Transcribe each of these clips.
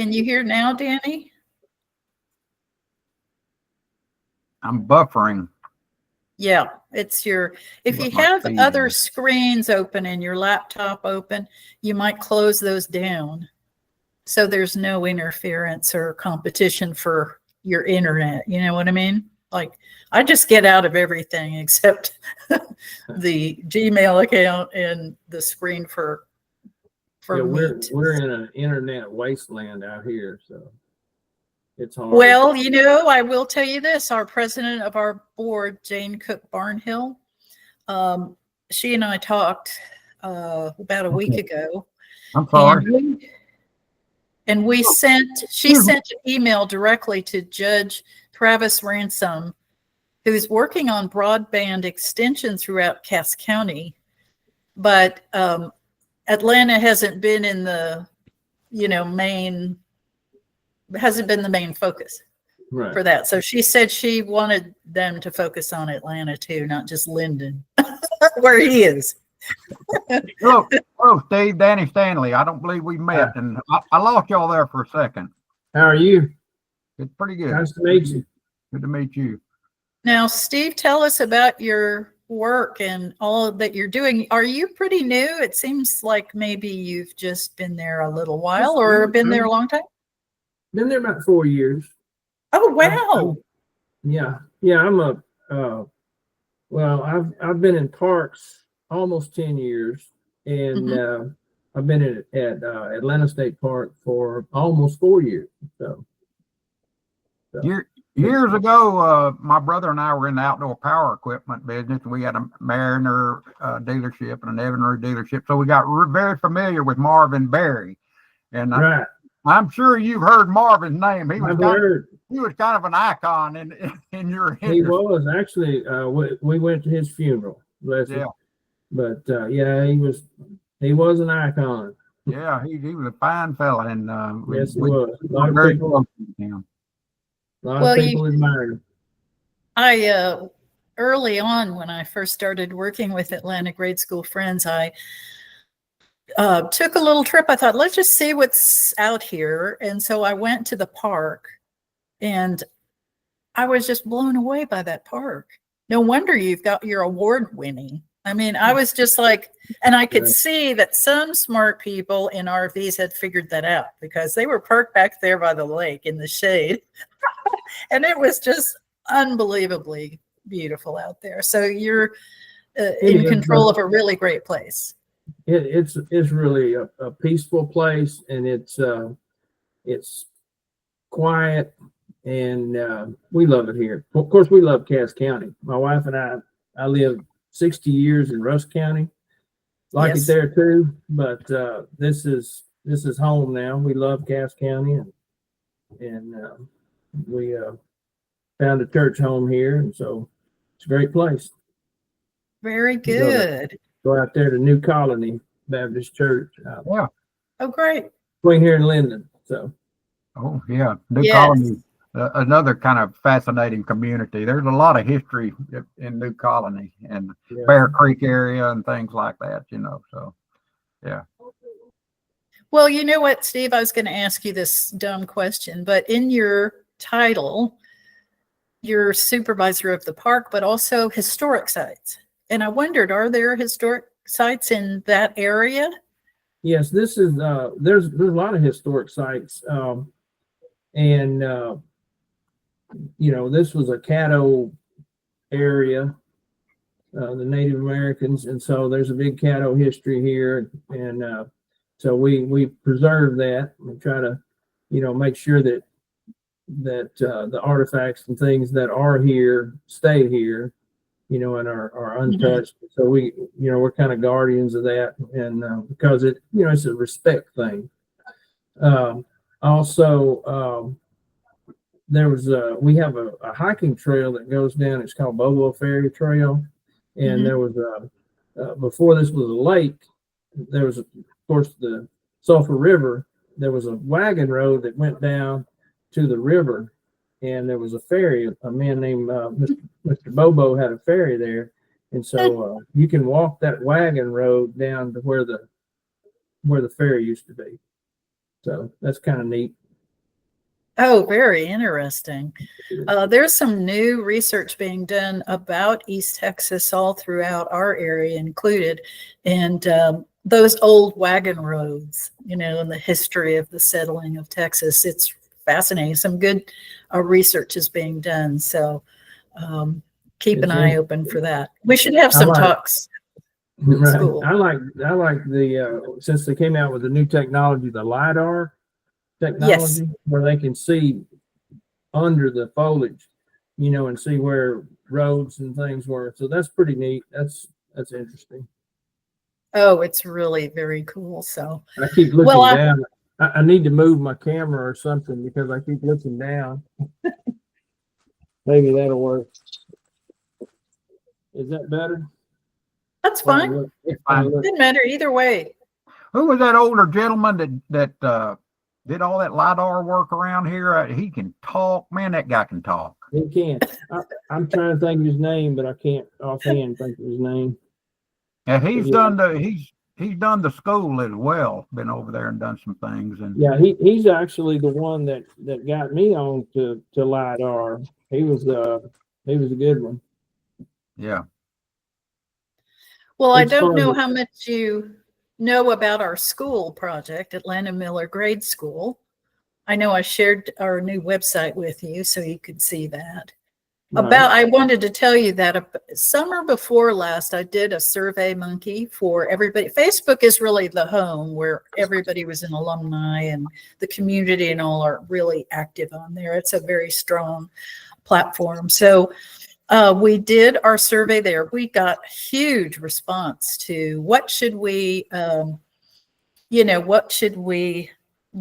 Can you hear now, Danny? I'm buffering. Yeah, it's your, if you have other screens open and your laptop open, you might close those down so there's no interference or competition for your internet. You know what I mean? Like, I just get out of everything except the Gmail account and the screen for Yeah, Meet. we're in an internet wasteland out here, so it's hard. Well, you know, I will tell you this: our president of our board, Jane Cook Barnhill, she and I talked about a week ago. I'm sorry. And she sent an email directly to Judge Travis Ransom, who's working on broadband extension throughout Cass County, but Atlanta hasn't been in the, hasn't been the main focus for that. So she said she wanted them to focus on Atlanta too, not just Linden, where he is. Hello, Steve, Danny Stanley. I don't believe we met, and I lost y'all there for a second. How are you? It's pretty good. Nice to meet you. Good to meet you. Now, Steve, tell us about your work and all that you're doing. Are you pretty new? It seems like maybe you've just been there a little while, or been there a long time. Been there about 4 years. Oh, wow. I've been in parks almost 10 years, and I've been at Atlanta State Park for almost 4 years. So. Years ago, my brother and I were in the outdoor power equipment business. We had a Mariner dealership and an Evinrude dealership, so we got very familiar with Marvin Berry. And I'm sure you've heard Marvin's name. He was kind of an icon in your industry. He was actually. We went to his funeral. Bless him. But he was an icon. Yeah, he was a fine fella, and yes, he was. A lot of people admired him. I early on, when I first started working with Atlanta Grade School Friends, I took a little trip. I thought, let's just see what's out here. And so I went to the park, and I was just blown away by that park. No wonder you've got your award winning. I mean, I was just like, and I could see that some smart people in RVs had figured that out, because they were parked back there by the lake in the shade. And it was just unbelievably beautiful out there. So you're in control of a really great place. It's really a peaceful place, and it's quiet, and we love it here. Of course, we love Cass County. My wife and I lived 60 years in Rusk County. Like it there too, but this is home now. We love Cass County, and we found a church home here, and so it's a great place. Very good. Go out there to New Colony Baptist Church. Yeah. Oh, great. Between here in Linden. So. Oh yeah, New Colony, another kind of fascinating community. There's a lot of history in New Colony and Bear Creek area and things like that. So yeah. Well, you know what, Steve? I was going to ask you this dumb question, but in your title, you're supervisor of the park, but also historic sites. And I wondered, are there historic sites in that area? Yes, this is there's a lot of historic sites, and this was a Caddo area, the Native Americans, and so there's a big Caddo history here, and so we preserve that and try to make sure that the artifacts and things that are here stay here, and are untouched. So we're kind of guardians of that, and because it's a respect thing. Also, we have a hiking trail that goes down. It's called Bobo Ferry Trail, and there was before this was a lake. There was, of course, the Sulphur River. There was a wagon road that went down to the river, and there was a ferry. A man named Mr. Bobo had a ferry there, and so you can walk that wagon road down to where the ferry used to be. So that's kind of neat. Oh, very interesting. There's some new research being done about East Texas all throughout our area included, and those old wagon roads, and the history of the settling of Texas. It's fascinating. Some good research is being done. So keep an eye open for that. We should have some talks. Right. School. I like the since they came out with the new technology, the LiDAR technology, where they can see under the foliage, and see where roads and things were. So that's pretty neat. That's interesting. Oh, it's really very cool. So I keep looking down. I need to move my camera or something because I keep looking down. Maybe that'll work. Is that better? That's fine. Didn't matter either way. Who was that older gentleman that did all that LiDAR work around here? He can talk. Man, that guy can talk. He can. I'm trying to think of his name, but I can't offhand think of his name. Yeah, he's done the school as well. Been over there and done some things. And yeah, he's actually the one that got me on to LiDAR. He was a good one. Yeah. Well, I don't know how much you know about our school project, Atlanta Miller Grade School. I know I shared our new website with you so you could see that. Right. I wanted to tell you that summer before last, I did a Survey Monkey for everybody. Facebook is really the home where everybody was an alumni, and the community and all are really active on there. It's a very strong platform. So we did our survey there. We got huge response to what should we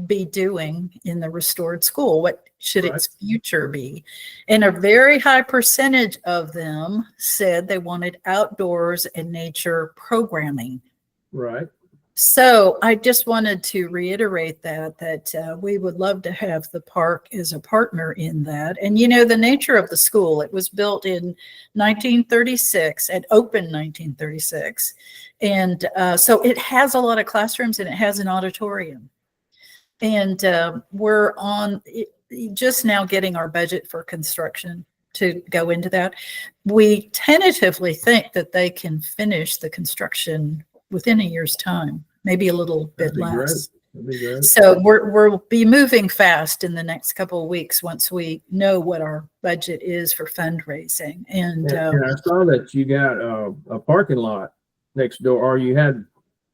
be doing in the restored school? What should its future be? And a very high percentage of them said they wanted outdoors and nature programming. Right. So I just wanted to reiterate that we would love to have the park as a partner in that. And the nature of the school, it was built in 1936 and opened 1936. And so it has a lot of classrooms and it has an auditorium. And we're on just now getting our budget for construction to go into that. We tentatively think that they can finish the construction within a year's time, maybe a little bit less. So we'll be moving fast in the next couple of weeks once we know what our budget is for fundraising. And I saw that you got a parking lot next door, or you had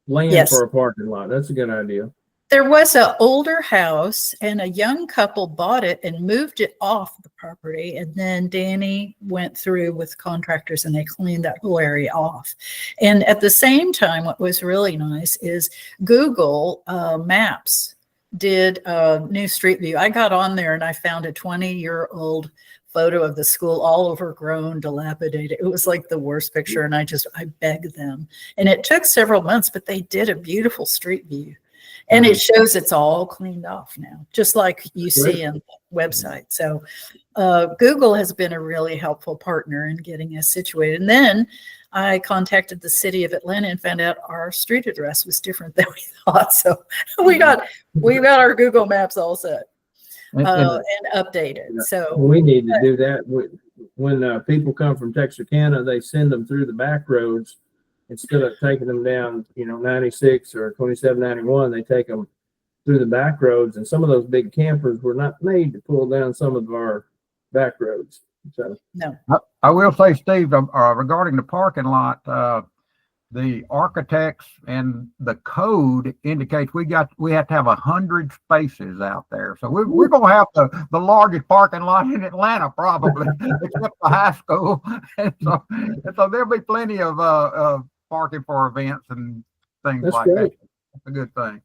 land for a parking lot. That's a good idea. There was an older house and a young couple bought it and moved it off the property. And then Danny went through with contractors and they cleaned that whole area off. And at the same time, what was really nice is Google Maps did a new street view. I got on there and I found a 20-year-old photo of the school, all overgrown, dilapidated. It was like the worst picture. And I begged them. And it took several months, but they did a beautiful street view. And it shows it's all cleaned off now, just like you see on the website. So Google has been a really helpful partner in getting us situated. And then I contacted the city of Atlanta and found out our street address was different than we thought. So we got our Google Maps all set and updated. So we need to do that. When people come from Texarkana, they send them through the back roads. Instead of taking them down, 96 or 2791, they take them through the back roads. And some of those big campers were not made to pull down some of our back roads. So no. I will say, Steve, regarding the parking lot, the architects and the code indicates we have to have 100 spaces out there. So we're going to have the largest parking lot in Atlanta, probably, except the high school. And so there'll be plenty of parking for events and things like that. That's a good thing.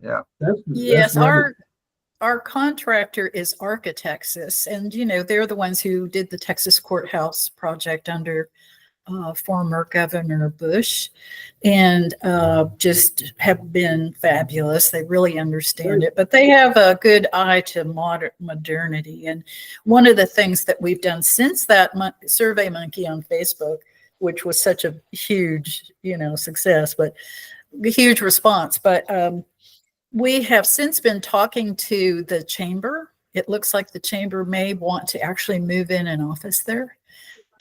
Yeah. Yes, our contractor is Architexas, and they're the ones who did the Texas Courthouse project under former Governor Bush, and just have been fabulous. They really understand it, but they have a good eye to modernity. And one of the things that we've done since that Survey Monkey on Facebook, which was such a huge, success, but a huge response. But we have since been talking to the chamber it looks like the chamber may want to actually move in an office there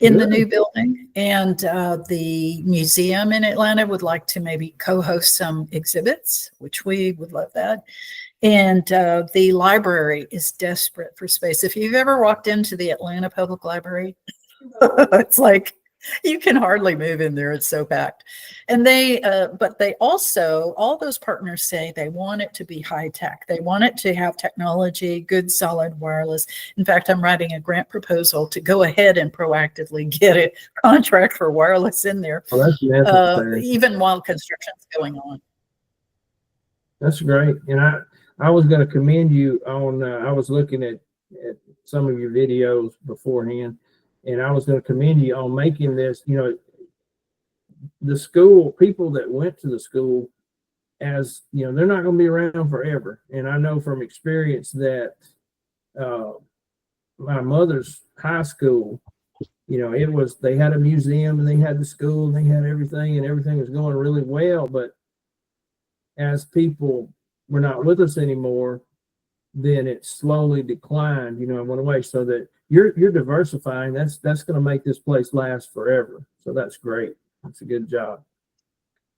in the new building. And the museum in Atlanta would like to maybe co-host some exhibits, which we would love that. And the library is desperate for space. If you've ever walked into the Atlanta Public Library, it's like you can hardly move in there. It's so packed. And but they also, all those partners say they want it to be high tech. They want it to have technology, good, solid wireless. In fact, I'm writing a grant proposal to go ahead and proactively get a contract for wireless in there, even while construction's going on. That's great. And I was going to commend you on, I was looking at some of your videos beforehand, and I was going to commend you on making this, the school, people that went to the school, as, they're not going to be around forever. And I know from experience that my mother's high school, they had a museum and they had the school and they had everything, and everything was going really well. But as people were not with us anymore, then it slowly declined, and went away. So that you're diversifying. That's going to make this place last forever. So that's great. That's a good job.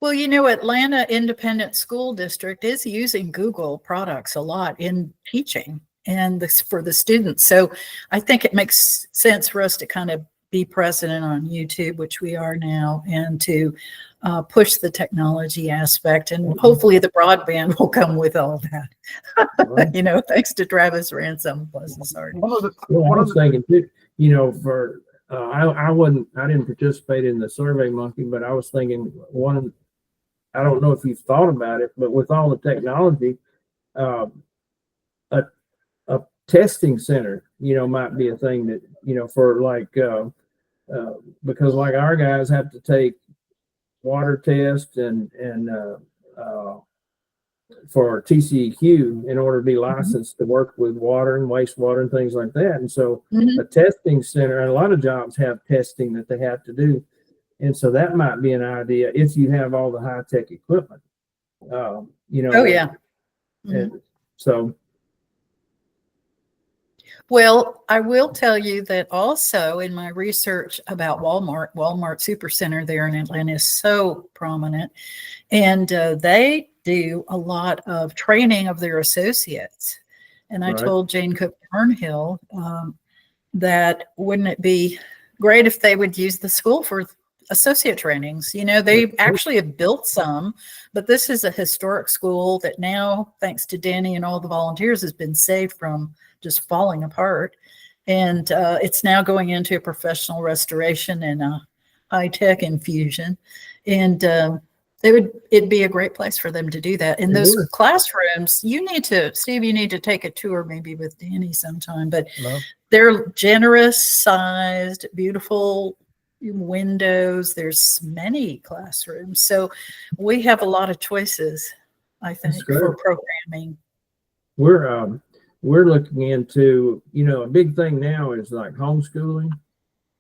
Well, Atlanta Independent School District is using Google products a lot in teaching and for the students. So I think it makes sense for us to kind of be present on YouTube, which we are now, and to push the technology aspect. And hopefully the broadband will come with all that. Thanks to Travis Ransom, bless his heart. I was thinking too, for I didn't participate in the Survey Monkey, but I was thinking I don't know if you've thought about it, but with all the technology, a testing center, might be a thing that, for like, because like our guys have to take water test and for TCEQ in order to be licensed to work with water and wastewater and things like that. And so a testing center, and a lot of jobs have testing that they have to do. And so that might be an idea if you have all the high tech equipment, Oh yeah. And so. Well, I will tell you that also in my research about Walmart Supercenter there in Atlanta is so prominent, and they do a lot of training of their associates. And I told Jane Cook Burnhill that wouldn't it be great if they would use the school for associate trainings? They actually have built some, but this is a historic school that now, thanks to Danny and all the volunteers, has been saved from just falling apart. And it's now going into a professional restoration and a high-tech infusion. And it'd be a great place for them to do that. In those classrooms, Steve, you need to take a tour maybe with Danny sometime, but they're generous sized, beautiful windows. There's many classrooms. So we have a lot of choices, I think, for programming. We're looking into, a big thing now is like homeschooling.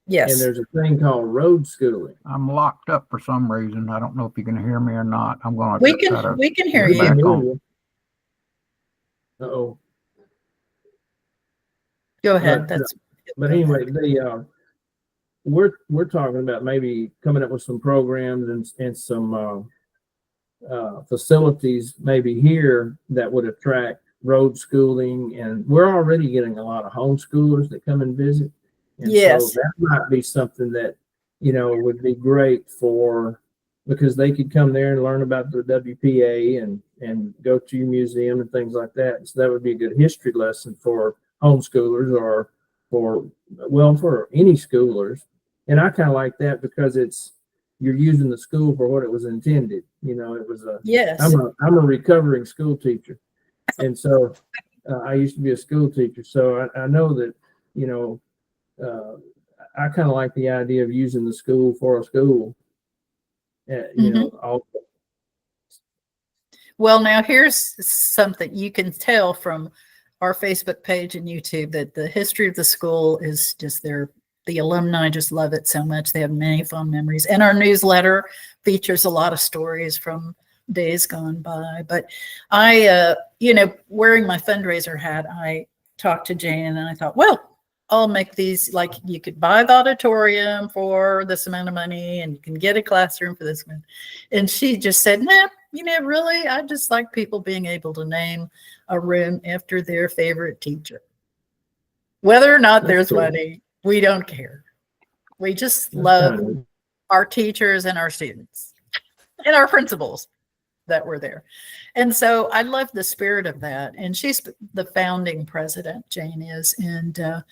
Yes. And there's a thing called road schooling. I'm locked up for some reason. I don't know if you can hear me or not. I'm going to. We can hear you. Uh-oh. Go ahead. But anyway, we're talking about maybe coming up with some programs and some facilities maybe here that would attract road schooling. And we're already getting a lot of homeschoolers that come and visit. And so that might be something that, would be great because they could come there and learn about the WPA and go to your museum and things like that. And so that would be a good history lesson for homeschoolers or for any schoolers. And I kind of like that because you're using the school for what it was intended. It was I'm a recovering school teacher. And so I used to be a school teacher. So I know that, I kind of like the idea of using the school for a school, also. Well, now here's something you can tell from our Facebook page and YouTube that the history of the school is just the alumni just love it so much. They have many fond memories. And our newsletter features a lot of stories from days gone by. But I, wearing my fundraiser hat, I talked to Jane and I thought, well, I'll make these, like you could buy the auditorium for this amount of money and you can get a classroom for this one. And she just said, nah, really, I just like people being able to name a room after their favorite teacher. Whether or not there's money, we don't care. We just love our teachers and our students and our principals that were there. And so I love the spirit of that. And she's the founding president, Jane is, and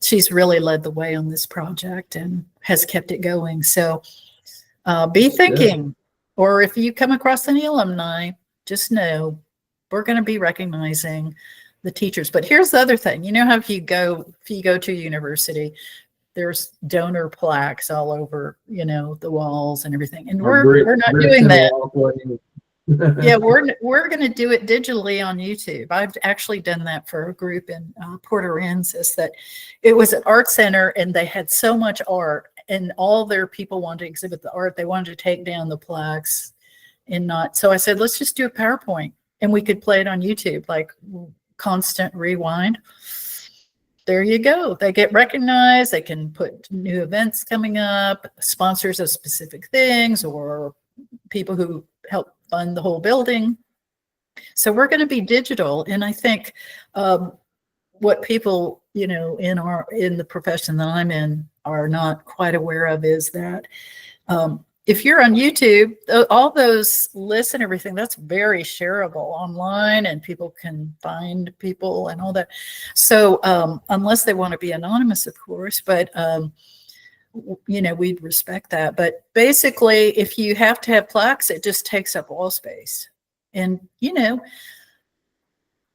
she's really led the way on this project and has kept it going. So be thinking, or if you come across any alumni, just know we're going to be recognizing the teachers. But here's the other thing. You know how if you go to a university, there's donor plaques all over, the walls and everything. And we're not doing that. Yeah, we're going to do it digitally on YouTube. I've actually done that for a group in Port Aransas. That it was an art center and they had so much art and all their people wanted to exhibit the art. They wanted to take down the plaques and not. So I said, let's just do a PowerPoint and we could play it on YouTube, like constant rewind. There you go. They get recognized. They can put new events coming up, sponsors of specific things, or people who help fund the whole building. So we're going to be digital. And I think what people, in the profession that I'm in are not quite aware of is that if you're on YouTube, all those lists and everything, that's very shareable online and people can find people and all that. So unless they want to be anonymous, of course, but we'd respect that. But basically, if you have to have plaques, it just takes up wall space. And,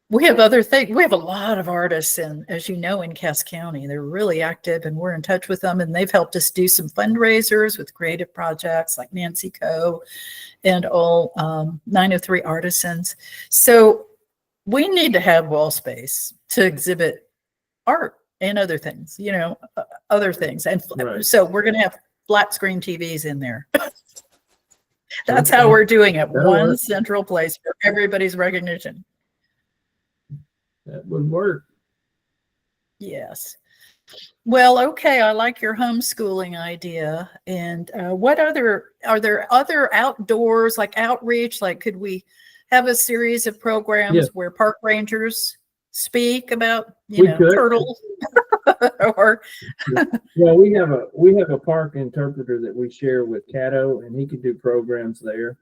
we have other things. We have a lot of artists, and as you know, in Cass County, they're really active, and we're in touch with them, and they've helped us do some fundraisers with creative projects like Nancy Coe and all 903 artisans. So we need to have wall space to exhibit art and other things, other things. And right. So we're going to have flat screen TVs in there. That's how we're doing it. One central place for everybody's recognition. That would work. Yes. Well, okay. I like your homeschooling idea. And are there other outdoors, like outreach? Like, could we have a series of programs where park rangers speak about, turtles? Or we have a park interpreter that we share with Cato, and he could do programs there.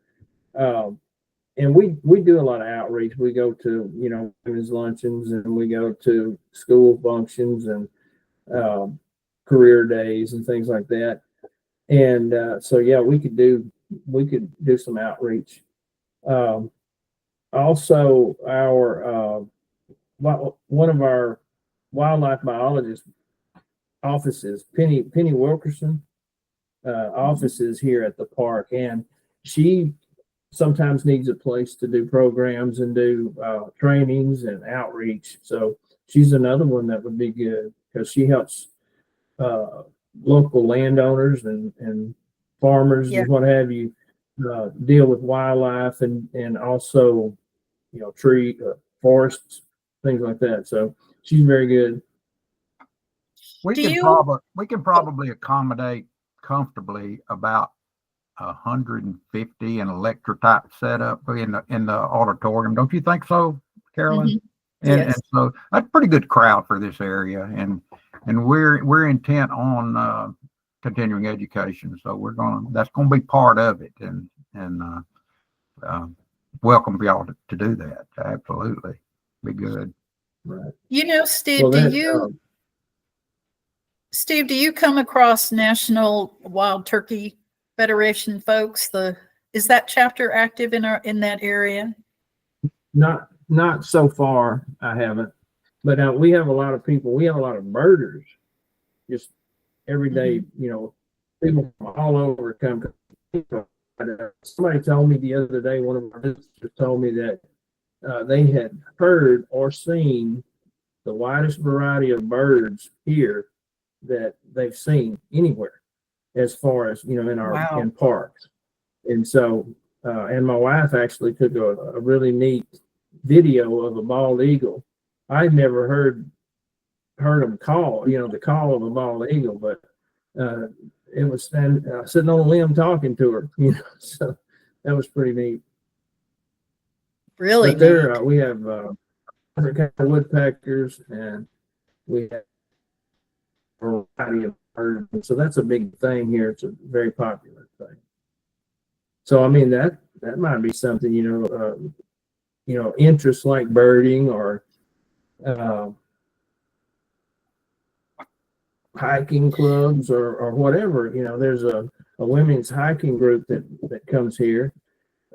And we do a lot of outreach. We go to, women's luncheons, and we go to school functions and career days and things like that. And so we could do some outreach. Also, one of our wildlife biologist offices, Penny Wilkerson, offices here at the park, and she sometimes needs a place to do programs and do trainings and outreach. So she's another one that would be good because she helps local landowners and farmers and what have you deal with wildlife and also tree forests, things like that. So she's very good. We can probably accommodate comfortably about 150 an electric type setup in the auditorium. Don't you think so, Carolyn? Mm-hmm. And so that's a pretty good crowd for this area, and we're intent on continuing education, so that's gonna be part of it, and welcome for y'all to do that. Absolutely, be good. Right. Steve, Steve, do you come across National Wild Turkey Federation folks? Is that chapter active in that area? Not so far. I haven't, but we have a lot of people. We have a lot of birders. Just every day, people from all over come. Somebody told me the other day. One of our visitors told me that they had heard or seen the widest variety of birds here that they've seen anywhere, as far as in parks. And so and my wife actually took a really neat video of a bald eagle I never heard them call, the call of a bald eagle, but it was sitting on a limb talking to her, so that was pretty neat. Really But there, neat. we have different kind of woodpeckers, and we have a variety of birds. So that's a big thing here. It's a very popular thing. So I mean that might be something, interests like birding or hiking clubs or whatever. There's a women's hiking group that comes here.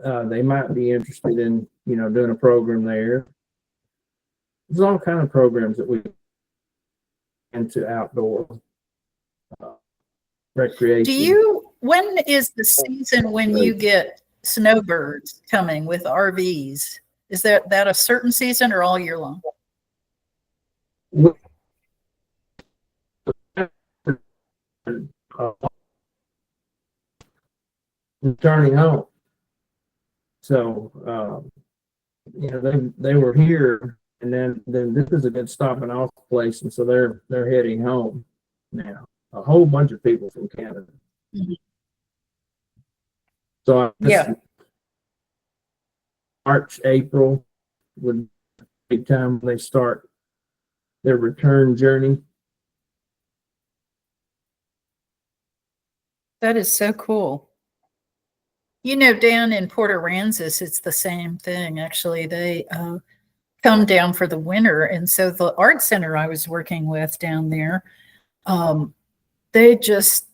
They might be interested in doing a program there. There's all kind of programs that we into outdoor recreation. When is the season when you get snowbirds coming with RVs? Is that a certain season or all year long? Returning home. So, they were here, and then this is a good stopping off place, and so they're heading home now. A whole bunch of people from Canada. Mm-hmm. So yeah, March, April would be the time when they start their return journey. that is so cool. Down in Port Aransas, it's the same thing. Actually, they come down for the winter. And so the art center I was working with down there, they just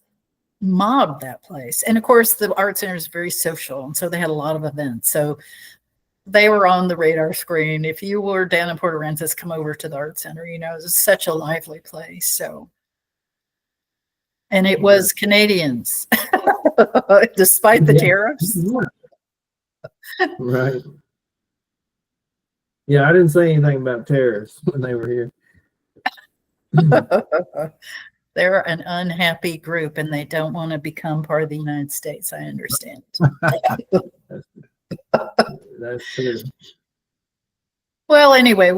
mobbed that place. And of course, the art center is very social. And so they had a lot of events. So they were on the radar screen. If you were down in Port Aransas, come over to the art center. It's such a lively place. So, and it was Canadians, despite the tariffs. Right. Yeah, I didn't say anything about tariffs when they were here. They're an unhappy group and they don't want to become part of the United States. I understand. That's true. Well, anyway,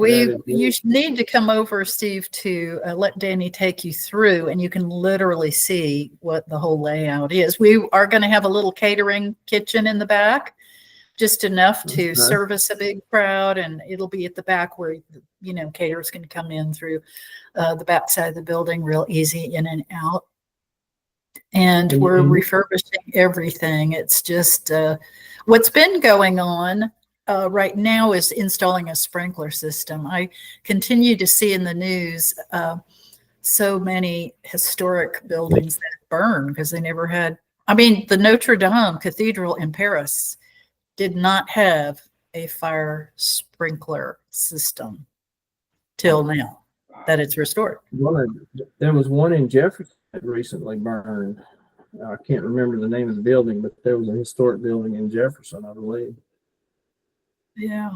you need to come over, Steve, to let Danny take you through, and you can literally see what the whole layout is. We are going to have a little catering kitchen in the back, just enough to service a big crowd, and it'll be at the back where caterers can come in through the back side of the building real easy in and out. And we're refurbishing everything. It's just what's been going on right now is installing a sprinkler system. I continue to see in the news so many historic buildings that burn because they never had. I mean, the Notre Dame Cathedral in Paris did not have a fire sprinkler system till now that it's restored. There was one in Jefferson that recently burned. I can't remember the name of the building, but there was a historic building in Jefferson, I believe. Yeah.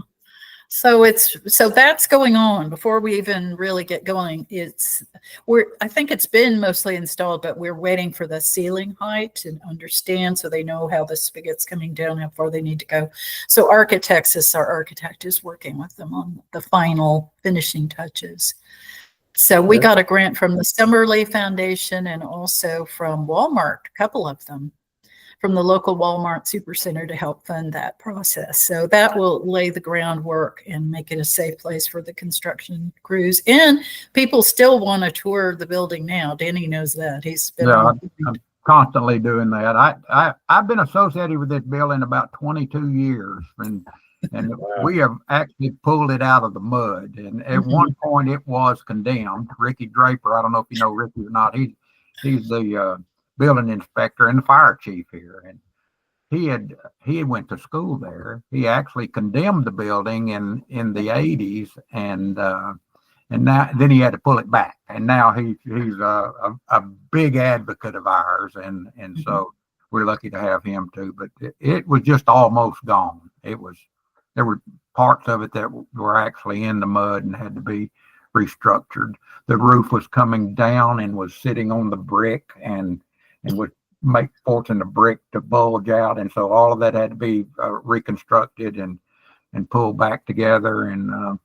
So that's going on before we even really get going. I think it's been mostly installed, but we're waiting for the ceiling height to understand so they know how the spigot's coming down, how far they need to go. So our architect is working with them on the final finishing touches. So we got a grant from the Summerlee Foundation and also from Walmart, a couple of them, from the local Walmart Supercenter to help fund that process. So that will lay the groundwork and make it a safe place for the construction crews. And people still want to tour the building now. Danny knows that. He's been I'm constantly doing that. I've been associated with this building about 22 years, and wow. We have actually pulled it out of the mud. And at one point it was condemned. Ricky Draper, I don't know if you know Ricky or not, he's the building inspector and the fire chief here, and he had went to school there. He actually condemned the building in the 80s, and now then he had to pull it back, and now he's a big advocate of ours, and so we're lucky to have him too. But it was just almost gone. There were parts of it that were actually in the mud and had to be restructured. The roof was coming down and was sitting on the brick and would make forcing the brick to bulge out, and so all of that had to be reconstructed and pulled back together. And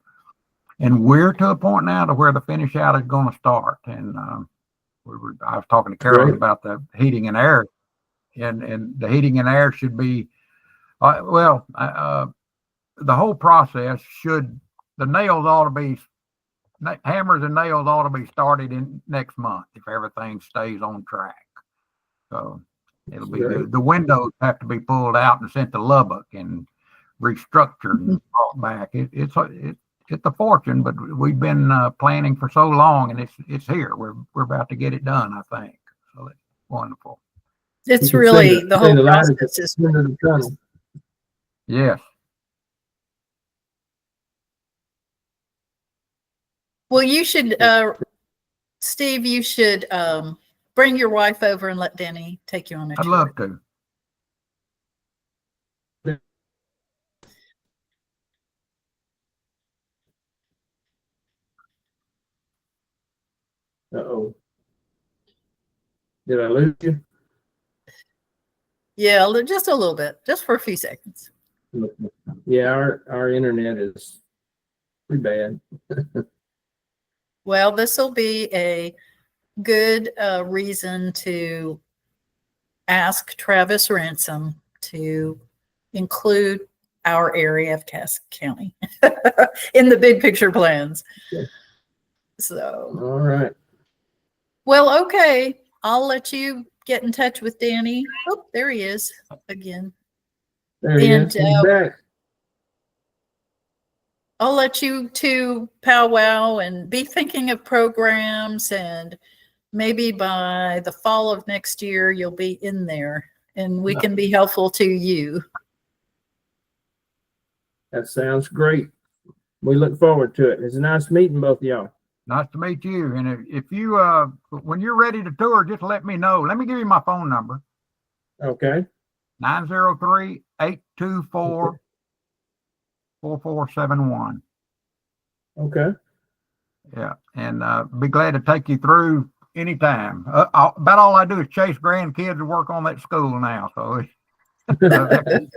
And we're to a point now to where the finish out is going to start. And I was talking to Carolyn about the heating and air, and the heating and air should be, the whole process the nails ought to be, hammers and nails ought to be started in next month if everything stays on track. So it'll be good. The windows have to be pulled out and sent to Lubbock and restructured and brought back. It's a fortune, but we've been planning for so long, and it's here. We're about to get it done, I think. So it's wonderful. It's really the whole process is. Yes. Well, you should, Steve, you should bring your wife over and let Danny take you on a tour. I'd love to. Uh-oh. Did I lose you? Yeah, just a little bit, just for a few seconds. Yeah, our internet is pretty bad. Well, this will be a good reason to ask Travis Ransom to include our area of Cass County in the big picture plans. Yeah. So, all right. Well, okay. I'll let you get in touch with Danny. Oh, there he is again. There he is. He's back. I'll let you two powwow and be thinking of programs, and maybe by the fall of next year, you'll be in there and we can be helpful to you. That sounds great. We look forward to it. It's a nice meeting both of y'all. Nice to meet you. And if you, when you're ready to tour, just let me know. Let me give you my phone number. Okay. 903-824-4471. Okay. Yeah. And be glad to take you through anytime. About all I do is chase grandkids and work on that school now. So, so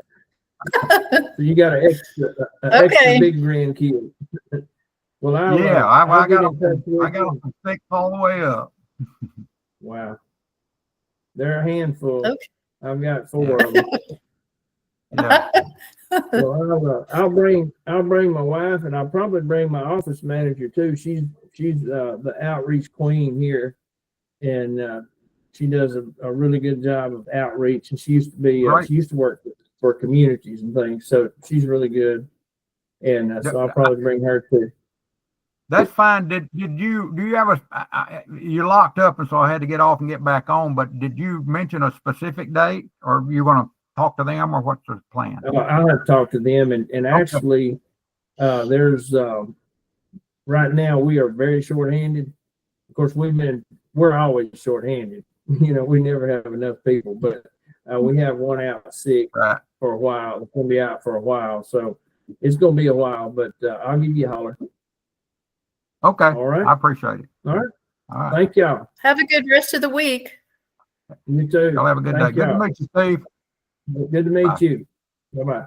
you got an extra big grandkid. Well, I got them from 6 all the way up. Wow. They're a handful. Okay. I've got 4 of them. Yeah. Well, I'll bring my wife, and I'll probably bring my office manager too. She's the outreach queen here, and she does a really good job of outreach. And she used to work for communities and things, so she's really good. And so I'll probably bring her too. That's fine. Do you have you're locked up, and so I had to get off and get back on, but did you mention a specific date, or you want to talk to them, or what's the plan? I'll have to talk to them, and actually there's right now we are very short-handed. Of course, we're always short-handed. You know, we never have enough people, but we have one out sick for a while. It's going to be out for a while, so it's going to be a while, but I'll give you a holler. Okay. All right. I appreciate it. All right. All right. Thank y'all. Have a good rest of the week. You too. Y'all have a good day. Good to meet you, Steve. Good to meet you. Bye-bye.